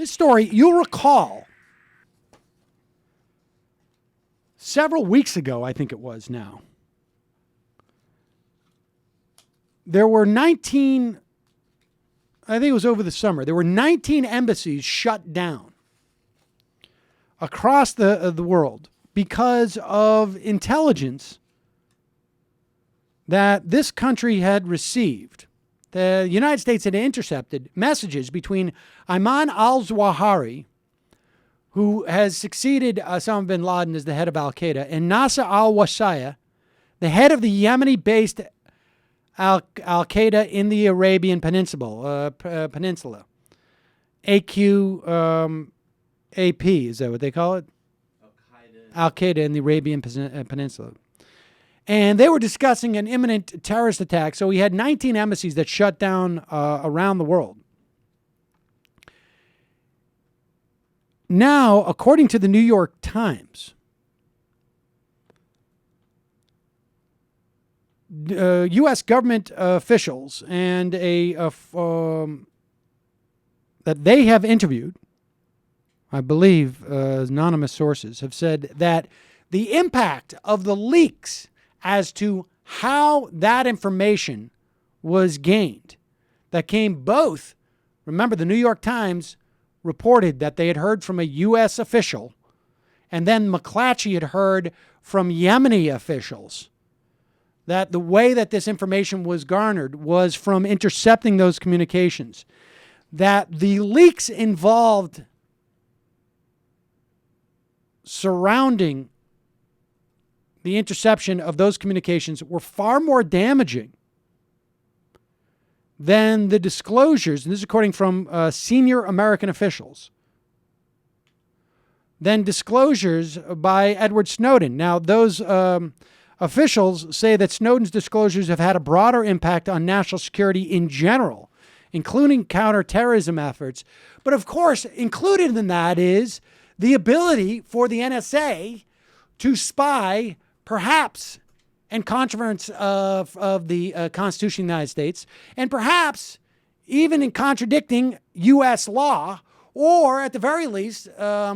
This story, you'll recall, several weeks ago, I think it was now, there were 19, I think it was over the summer, there were 19 embassies shut down across the world because of intelligence that this country had received. The United States had intercepted messages between Ayman al-Zawahiri, who has succeeded Osama bin Laden as the head of Al-Qaeda, and Nasser al-Wasaya, the head of the Yemeni-based Al-Qaeda in the Arabian Peninsula. AQAP, is that what they call it? Al-Qaeda in the Arabian Peninsula. And they were discussing an imminent terrorist attack. So we had 19 embassies that shut down around the world. Now, according to the New York Times, U.S. government officials and that they have interviewed, I believe anonymous sources, have said that the impact of the leaks as to how that information was gained, that came both, remember the New York Times reported that they had heard from a U.S. official, and then McClatchy had heard from Yemeni officials, that the way that this information was garnered was from intercepting those communications, that the leaks involved surrounding the interception of those communications were far more damaging than the disclosures, and this is according from senior American officials, than disclosures by Edward Snowden. Now, those officials say that Snowden's disclosures have had a broader impact on national security in general, including counterterrorism efforts. But of course, included in that is the ability for the NSA to spy, perhaps in contravention of the Constitution of the United States, and perhaps even in contradicting U.S. law, or at the very least,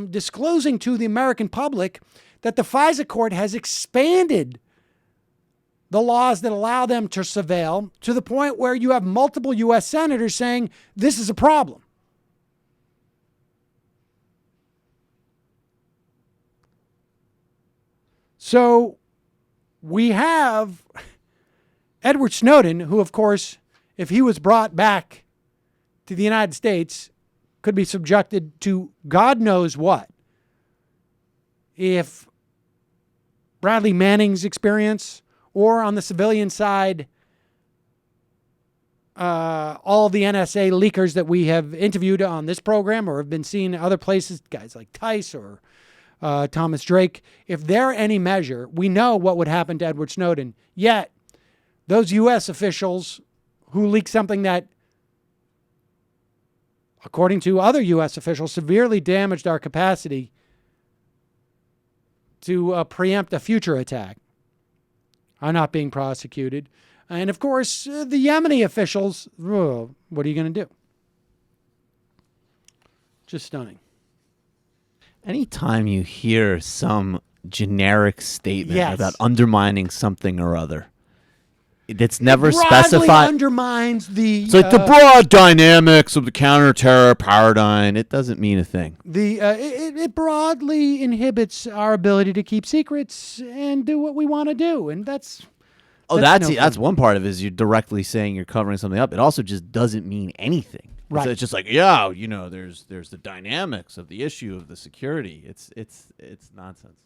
disclosing to the American public that the FISA court has expanded the laws that allow them to surveil to the point where you have multiple U.S. senators saying this is a problem. So we have Edward Snowden, who, of course, if he was brought back to the United States, could be subjected to God knows what. If Bradley Manning's experience, or on the civilian side, all the NSA leakers that we have interviewed on this program or have been seen in other places, guys like Tice or Thomas Drake, if they're any measure, we know what would happen to Edward Snowden. Yet, those U.S. officials who leaked something that, according to other U.S. officials, severely damaged our capacity to preempt a future attack, are not being prosecuted. And of course, the Yemeni officials, what are you going to do? Just stunning. Anytime you hear some generic statement Yes. about undermining something or other, it's never Broadly specified. undermines the. It's like the broad dynamics of the counterterror paradigm. It doesn't mean a thing. It broadly inhibits our ability to keep secrets and do what we want to do, and that's. That's one part of it, is you're directly saying you're covering something up. It also just doesn't mean anything. Right. So it's just like, yeah, there's the dynamics of the issue of the security. It's nonsense.